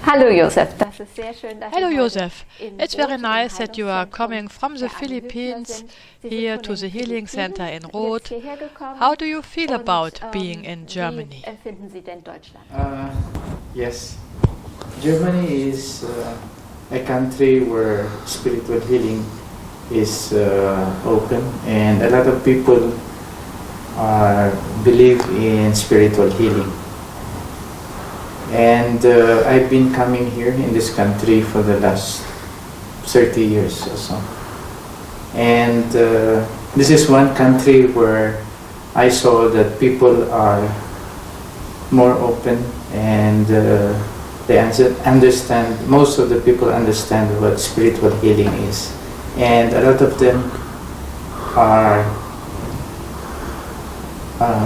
Hallo Josef, das ist sehr schön, dass Hello Sie Josef, in it's very Rot im nice that you are Heilungszentrum coming from the hier Philippines sind. Sie sind here von to den the Healing Center in Philippinen Roth. jetzt hierher gekommen. How do you feel Und, about being in wie Germany? empfinden Sie denn Deutschland? Yes, Germany is a country where spiritual healing is open, and a lot of people believe in spiritual healing. And I've been coming here in this country for the last 30 years or so. And this is one country where I saw that people are more open, and they understand, most of the people understand what spiritual healing is. And a lot of them are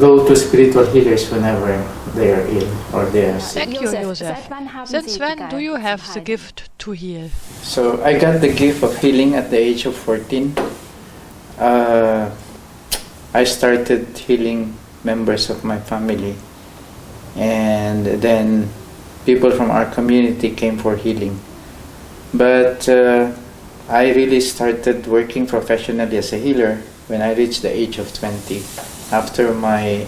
go to spiritual healers whenever they are ill or they are sick. Thank you, Josef. Since when do you have the gift to heal? So I got the gift of healing at the age of 14. I started healing members of my family, and then people from our community came for healing. But I really started working professionally as a healer when I reached the age of 20. After my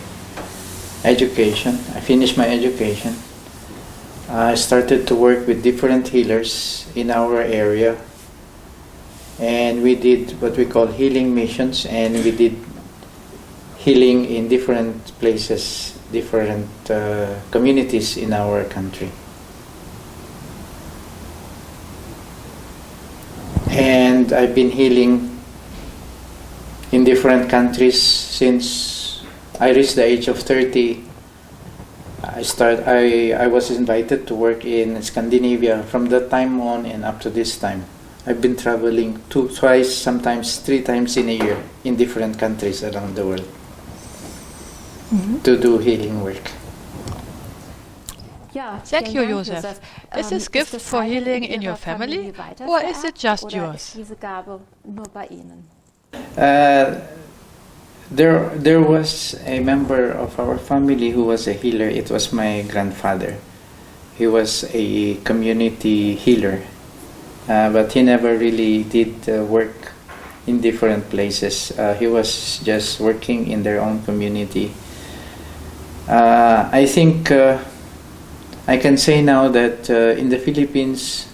education, I finished my education. I started to work with different healers in our area, and we did what we call healing missions, and we did healing in different places, different communities in our country. And I've been healing in different countries since I reached the age of 30. I was invited to work in Scandinavia from that time on and up to this time. I've been traveling twice, sometimes 3 times in a year in different countries around the world to do healing work. Thank you, Josef. Is this gift for healing in your family, or is it just yours? There was a member of our family who was a healer. It was my grandfather. He was a community healer, but he never really did work in different places. He was just working in their own community. I think I can say now that in the Philippines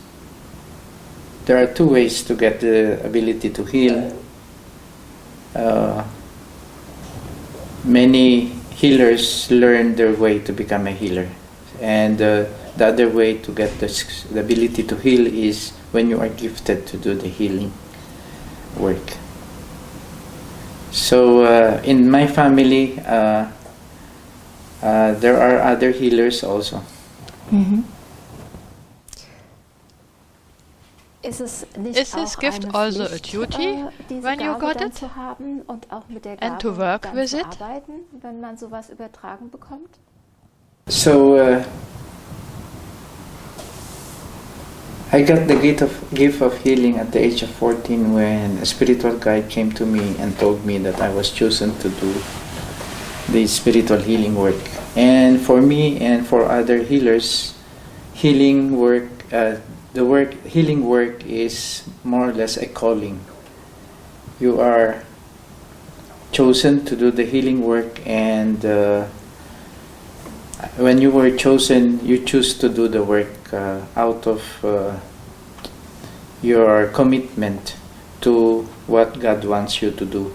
there are 2 ways to get the ability to heal. Many healers learn their way to become a healer, and the other way to get the ability to heal is when you are gifted to do the healing work. So in my family there are other healers also. Is this gift also a duty when you got it, and to work with it? So I got the gift of healing at the age of 14 when a spiritual guide came to me and told me that I was chosen to do the spiritual healing work. And for me and for other healers, healing work is more or less a calling. You are chosen to do the healing work, and when you were chosen, you choose to do the work out of your commitment to what God wants you to do.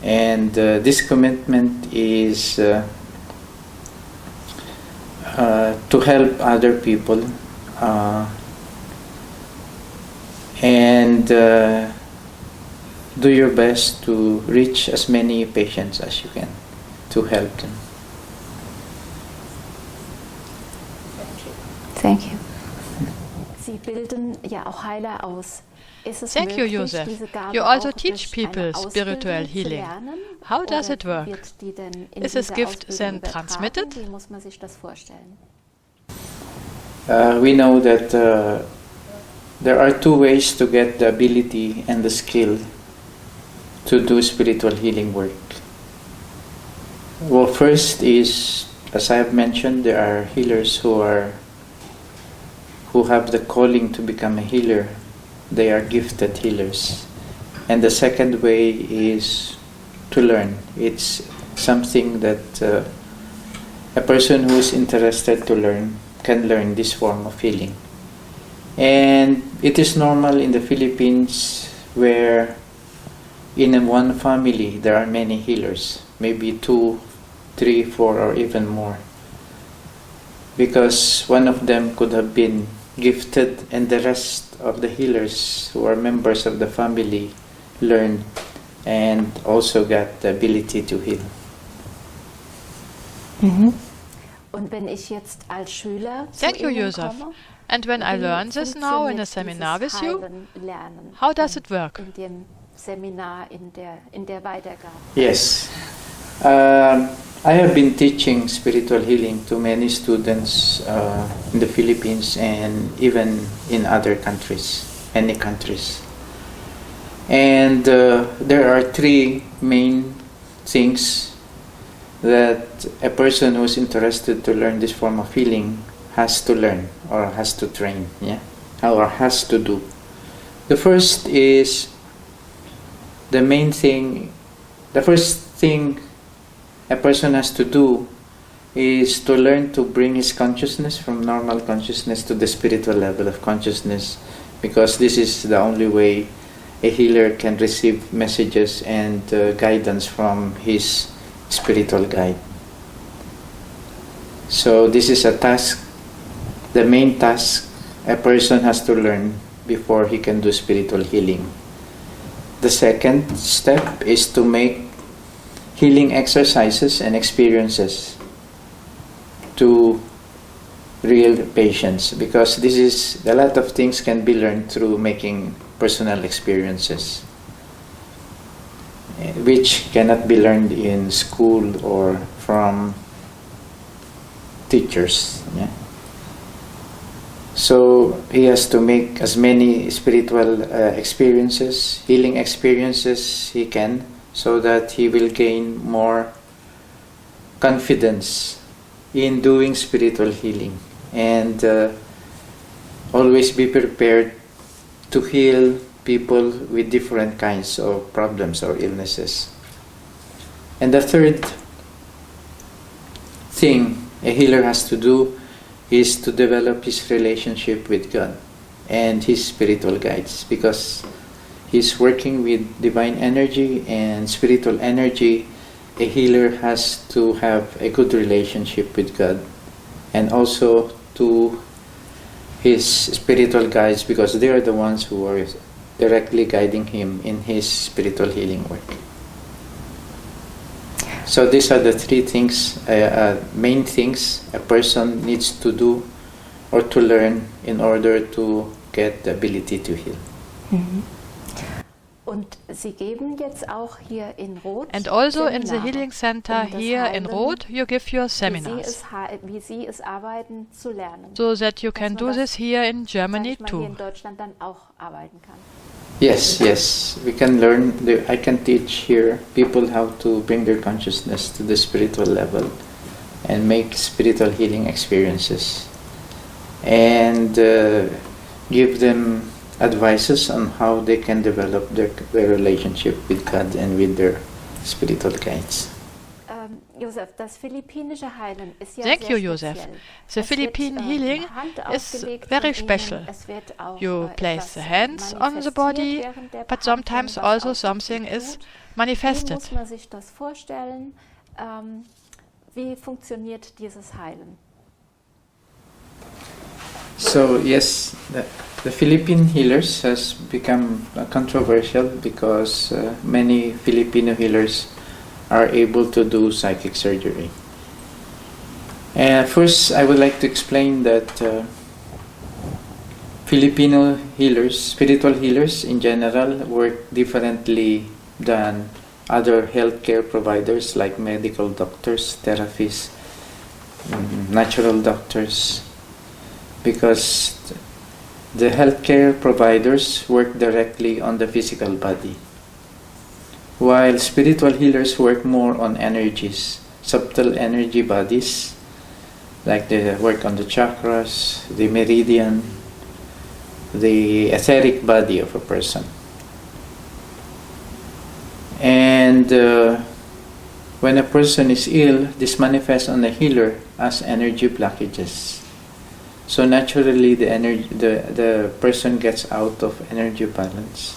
And this commitment is to help other people and do your best to reach as many patients as you can to help them. Thank you. Sie bilden ja auch Heiler aus. Thank you, Josef. You also teach people spiritual healing. How does it work? Is this gift then transmitted? We know that there are 2 ways to get the ability and the skill to do spiritual healing work. Well, first is, as I have mentioned, there are healers who are who have the calling to become a healer, they are gifted healers. And the second way is to learn. It's something that a person who is interested to learn can learn this form of healing. And it is normal in the Philippines where in one family there are many healers, maybe 2, 3, 4 or even more. Because one of them could have been gifted and the rest of the healers who are members of the family learned and also got the ability to heal. Und wenn ich jetzt als Schüler Thank you, Joseph. And when I learn this now in a seminar with you, how does it work? In dem Seminar, in der Weitergabe. Yes. I have been teaching spiritual healing to many students in the Philippines and even in other countries, many countries. And there are 3 main things that a person who is interested to learn this form of healing has to learn or has to train, or has to do. The first is the first thing a person has to do is to learn to bring his consciousness from normal consciousness to the spiritual level of consciousness, because this is the only way a healer can receive messages and guidance from his spiritual guide. So this is a task, the main task a person has to learn before he can do spiritual healing. The second step is to make healing exercises and experiences to real patients, because this is a lot of things can be learned through making personal experiences, which cannot be learned in school or from teachers. So he has to make as many spiritual experiences, healing experiences he can, so that he will gain more confidence in doing spiritual healing, and always be prepared to heal people with different kinds of problems or illnesses. And the third thing a healer has to do is to develop his relationship with God and his spiritual guides, because he's working with divine energy and spiritual energy. A healer has to have a good relationship with God and also to his spiritual guides, because they are the ones who are directly guiding him in his spiritual healing work. So these are the 3 things, main things a person needs to do or to learn in order to get the ability to heal. Und Sie geben jetzt auch hier in Roth And also in the Seminare, Healing Center here in Roth, you give your seminars, wie Sie es arbeiten, zu lernen. so that you can do this here in Germany Hier too. in Deutschland dann auch arbeiten kann. Yes, we can learn. I can teach here people how to bring their consciousness to the spiritual level and make spiritual healing experiences, and give them advices on how they can develop their relationship with God and with their spiritual guides. Josef, das philippinische Heilen ist ja Thank you, sehr Joseph. speziell. The Es wird, Philippine healing Hand is aufgelegt very von special. Ihnen. Es wird auch, You place etwas the hands on the body, manifestiert während der but Behandlung, sometimes was also auch something gut is tut. Wie manifested. muss man sich das vorstellen? Wie funktioniert dieses Heilen? So yes, the Philippine healers has become controversial because many Filipino healers are able to do psychic surgery. First, I would like to explain that Filipino healers, spiritual healers in general, work differently than other healthcare providers like medical doctors, therapists, natural doctors, because the healthcare providers work directly on the physical body, while spiritual healers work more on energies, subtle energy bodies, like they work on the chakras, the meridian, the etheric body of a person. And when a person is ill, this manifests on the healer as energy blockages. So naturally, the person gets out of energy balance.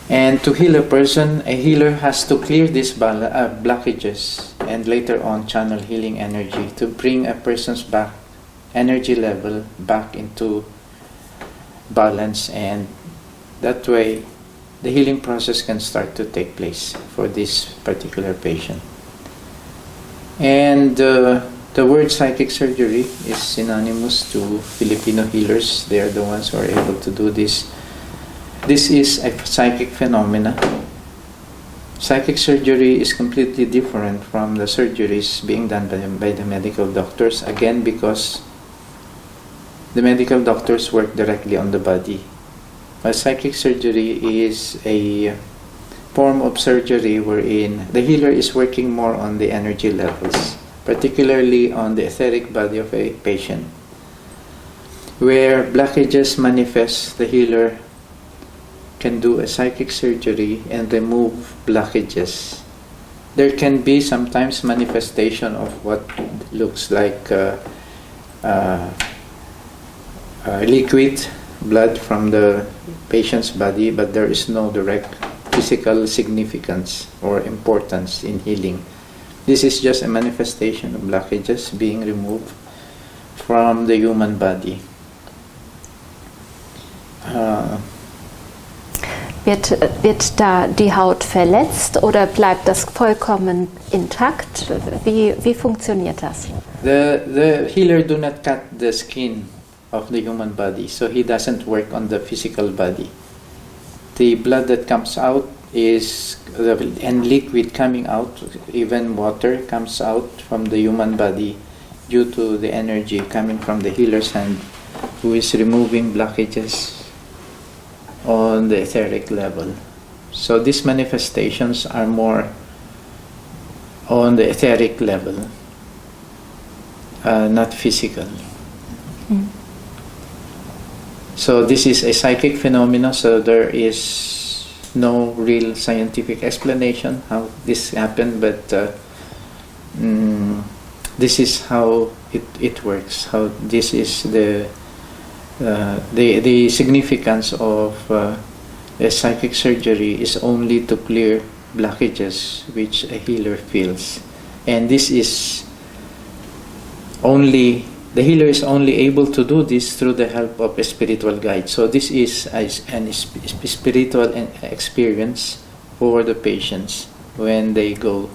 And to heal a person, a healer has to clear these blockages and later on channel healing energy to bring a person's energy level back into balance, and that way the healing process can start to take place for this particular patient. And the word psychic surgery is synonymous to Filipino healers. They are the ones who are able to do this. This is a psychic phenomena. Psychic surgery is completely different from the surgeries being done by the medical doctors, again because the medical doctors work directly on the body. While psychic surgery is a form of surgery wherein the healer is working more on the energy levels, particularly on the etheric body of a patient. Where blockages manifest, the healer can do a psychic surgery and remove blockages. There can be sometimes manifestation of what looks like liquid blood from the patient's body, but there is no direct physical significance or importance in healing. This is just a manifestation of blockages being removed from the human body. Wird da die Haut verletzt oder bleibt das vollkommen intakt? Wie funktioniert das? The healer do not cut the skin of the human body, so he doesn't work on the physical body. The blood that comes out and liquid coming out, even water comes out from the human body due to the energy coming from the healer's hand, who is removing blockages on the etheric level. So these manifestations are more on the etheric level, not physical. Mm. So this is a psychic phenomenon, so there is no real scientific explanation how this happened, but this is how it works, how this is the significance of a psychic surgery is only to clear blockages which a healer feels. And this is only, the healer is only able to do this through the help of a spiritual guide. So this is a spiritual experience for the patients when they go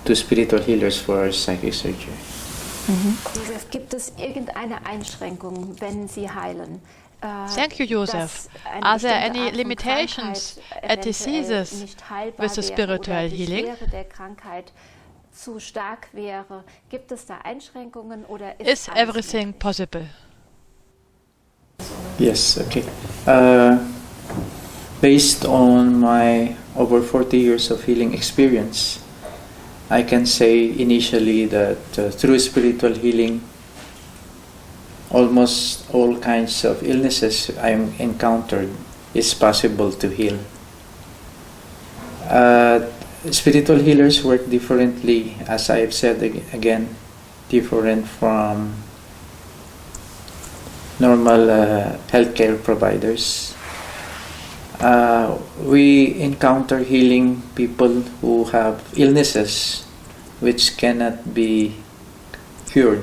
to spiritual healers for psychic surgery. Josef, gibt es irgendeine Einschränkung, wenn Sie heilen? Thank you, Joseph. Are there any limitations at diseases with the spiritual healing? Zu stark wäre. Gibt es da Einschränkungen oder is everything possible? Yes, okay. Based on my over 40 years of healing experience, I can say initially that through spiritual healing, almost all kinds of illnesses I encountered is possible to heal. Spiritual healers work differently, as I have said again, different from normal healthcare providers. We encounter healing people who have illnesses which cannot be cured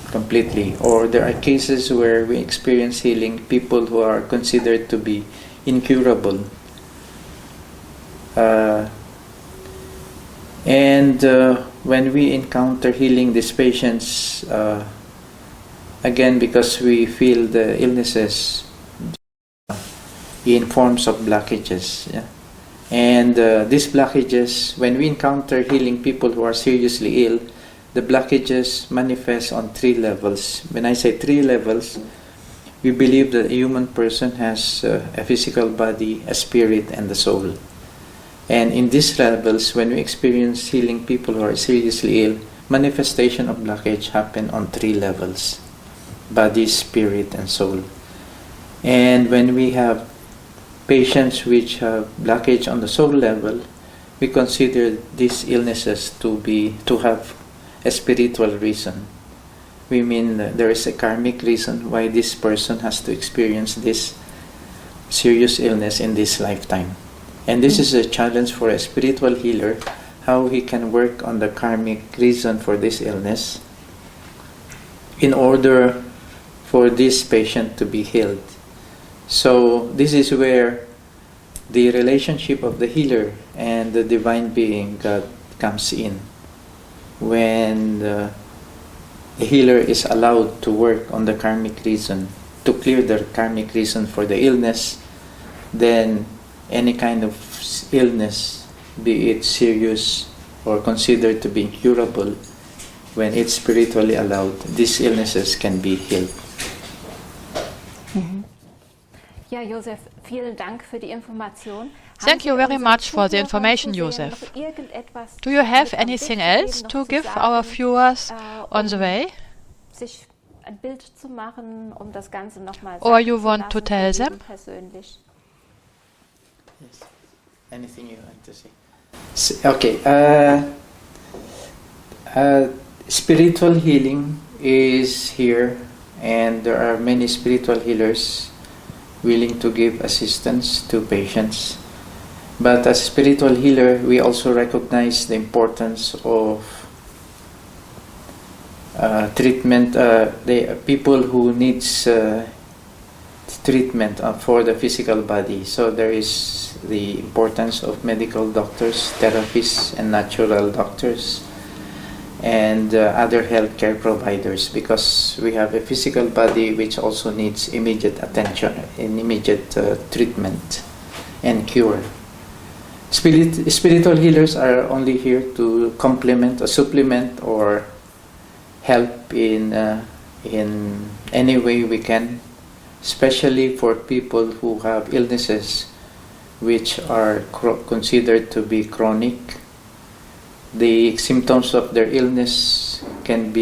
completely, or there are cases where we experience healing people who are considered to be incurable. And when we encounter healing these patients, again, because we feel the illnesses in forms of blockages, yeah? And these blockages, when we encounter healing people who are seriously ill, the blockages manifest on 3 levels. When I say 3 levels, we believe that a human person has a physical body, a spirit, and a soul. And in these levels, when we experience healing people who are seriously ill, manifestation of blockage happen on 3 levels: body, spirit, and soul. And when we have patients which have blockage on the soul level, we consider these illnesses to have a spiritual reason. We mean that there is a karmic reason why this person has to experience this serious illness in this lifetime. And this is a challenge for a spiritual healer, how he can work on the karmic reason for this illness in order for this patient to be healed. So this is where the relationship of the healer and the divine being, God, comes in. When the healer is allowed to work on the karmic reason, to clear the karmic reason for the illness, then any kind of illness, be it serious or considered to be incurable, when it's spiritually allowed, these illnesses can be healed. Ja, Josef, vielen Dank für die Information. Thank you very much for the information, Josef. Do you have anything else to give our viewers on the way? Sich ein Bild zu machen, das Ganze noch mal Or you want to tell them? Yes. Anything you want to say? Okay. Spiritual healing is here, and there are many spiritual healers willing to give assistance to patients. But as a spiritual healer, we also recognize the importance of treatment. The people who needs treatment for the physical body. So there is the importance of medical doctors, therapists, and natural doctors, and other healthcare providers, because we have a physical body which also needs immediate attention and immediate treatment and cure. Spiritual healers are only here to complement or supplement or help in any way we can, especially for people who have illnesses which are considered to be chronic. The symptoms of their illness can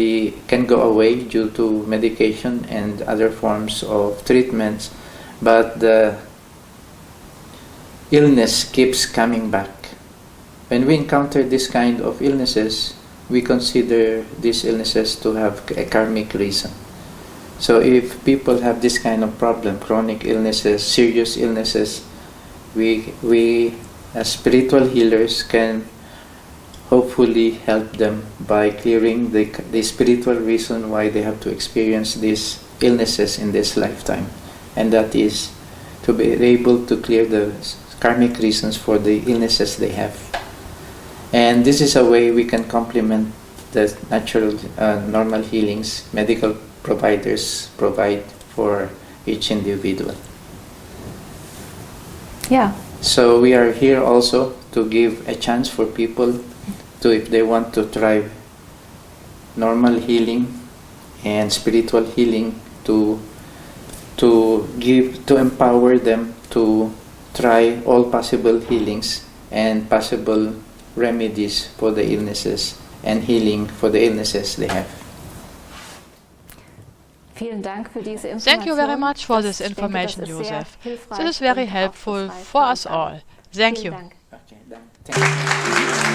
go away due to medication and other forms of treatments, but the illness keeps coming back. When we encounter this kind of illnesses, we consider these illnesses to have a karmic reason. So if people have this kind of problem, chronic illnesses, serious illnesses, we as spiritual healers can hopefully help them by clearing the spiritual reason why they have to experience these illnesses in this lifetime. And that is to be able to clear the karmic reasons for the illnesses they have. And this is a way we can complement the natural, normal healings medical providers provide for each individual. Yeah. So we are here also to give a chance for people to, if they want to try normal healing and spiritual healing, to empower them to try all possible healings and possible remedies for the illnesses and healing for the illnesses they have. Thank you very much for this information, Josef. This is very helpful for us all. Thank you. Okay, thank you.